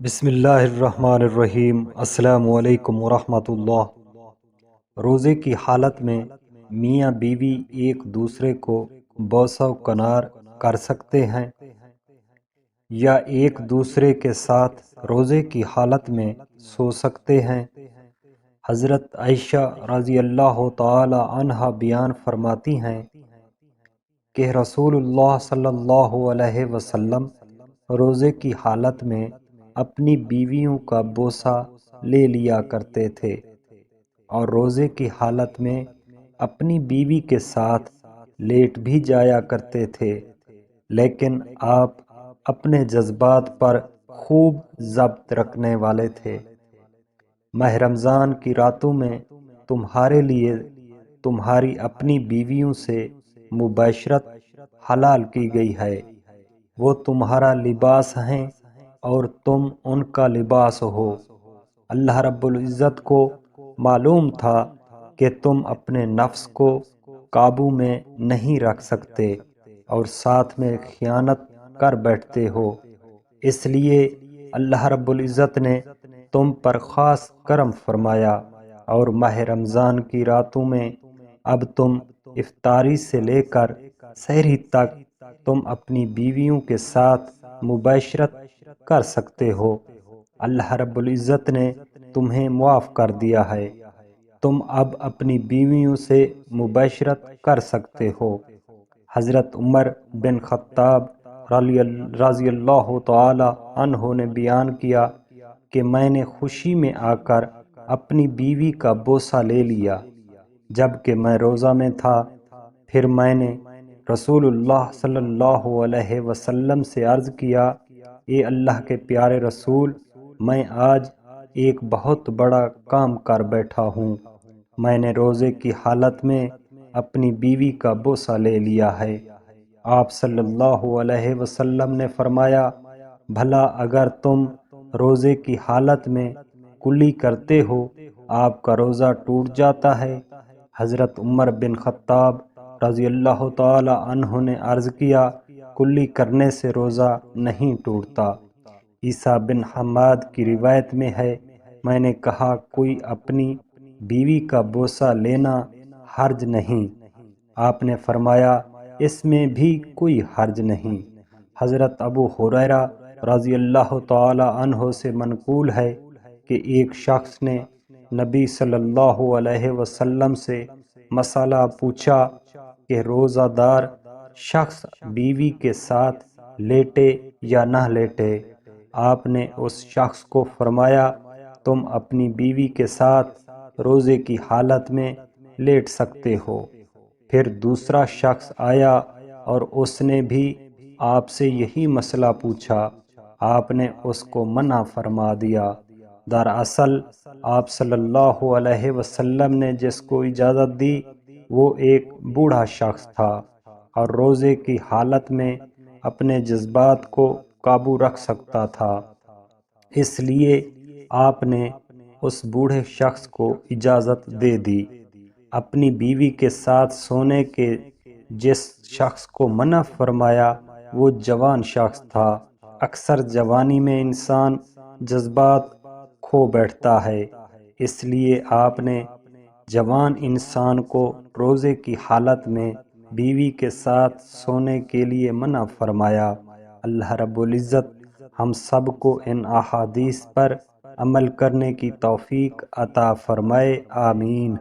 بسم اللہ الرحمن الرحیم۔ السلام علیکم ورحمۃ اللہ۔ روزے کی حالت میں میاں بیوی ایک دوسرے کو بوسہ و کنار کر سکتے ہیں یا ایک دوسرے کے ساتھ روزے کی حالت میں سو سکتے ہیں؟ حضرت عائشہ رضی اللہ تعالی عنہا بیان فرماتی ہیں کہ رسول اللہ صلی اللہ علیہ وسلم روزے کی حالت میں اپنی بیویوں کا بوسہ لے لیا کرتے تھے اور روزے کی حالت میں اپنی بیوی کے ساتھ لیٹ بھی جایا کرتے تھے، لیکن آپ اپنے جذبات پر خوب ضبط رکھنے والے تھے۔ ماہ رمضان کی راتوں میں تمہارے لیے تمہاری اپنی بیویوں سے مباشرت حلال کی گئی ہے، وہ تمہارا لباس ہیں اور تم ان کا لباس ہو۔ اللہ رب العزت کو معلوم تھا کہ تم اپنے نفس کو قابو میں نہیں رکھ سکتے اور ساتھ میں خیانت کر بیٹھتے ہو، اس لیے اللہ رب العزت نے تم پر خاص کرم فرمایا اور ماہ رمضان کی راتوں میں اب تم افطاری سے لے کر سحری تک تم اپنی بیویوں کے ساتھ مباشرت کر سکتے ہو۔ اللہ رب العزت نے تمہیں معاف کر دیا ہے، تم اب اپنی بیویوں سے مباشرت کر سکتے ہو۔ حضرت عمر بن خطاب رضی اللہ تعالی عنہ نے بیان کیا کہ میں نے خوشی میں آ کر اپنی بیوی کا بوسہ لے لیا جب کہ میں روزہ میں تھا، پھر میں نے رسول اللہ صلی اللہ علیہ وسلم سے عرض کیا، اے اللہ کے پیارے رسول، میں آج ایک بہت بڑا کام کر بیٹھا ہوں، میں نے روزے کی حالت میں اپنی بیوی کا بوسہ لے لیا ہے۔ آپ صلی اللہ علیہ وسلم نے فرمایا، بھلا اگر تم روزے کی حالت میں کلی کرتے ہو آپ کا روزہ ٹوٹ جاتا ہے؟ حضرت عمر بن خطاب رضی اللہ تعالی عنہ نے عرض کیا، کلی کرنے سے روزہ نہیں ٹوٹتا۔ عیسیٰ بن حماد کی روایت میں ہے، میں نے کہا کوئی اپنی بیوی کا بوسہ لینا حرج نہیں؟ آپ نے فرمایا، اس میں بھی کوئی حرج نہیں۔ حضرت ابو ہریرہ رضی اللہ تعالی عنہ سے منقول ہے کہ ایک شخص نے نبی صلی اللہ علیہ وسلم سے مسئلہ پوچھا کہ روزہ دار شخص بیوی کے ساتھ لیٹے یا نہ لیٹے۔ آپ نے اس شخص کو فرمایا، تم اپنی بیوی کے ساتھ روزے کی حالت میں لیٹ سکتے ہو۔ پھر دوسرا شخص آیا اور اس نے بھی آپ سے یہی مسئلہ پوچھا، آپ نے اس کو منع فرما دیا۔ دراصل آپ صلی اللہ علیہ وسلم نے جس کو اجازت دی وہ ایک بوڑھا شخص تھا اور روزے کی حالت میں اپنے جذبات کو قابو رکھ سکتا تھا، اس لیے آپ نے اس بوڑھے شخص کو اجازت دے دی۔ اپنی بیوی کے ساتھ سونے کے جس شخص کو منع فرمایا وہ جوان شخص تھا۔ اکثر جوانی میں انسان جذبات کھو بیٹھتا ہے، اس لیے آپ نے جوان انسان کو روزے کی حالت میں بیوی کے ساتھ سونے کے لیے منع فرمایا۔ اللہ رب العزت ہم سب کو ان احادیث پر عمل کرنے کی توفیق عطا فرمائے، آمین۔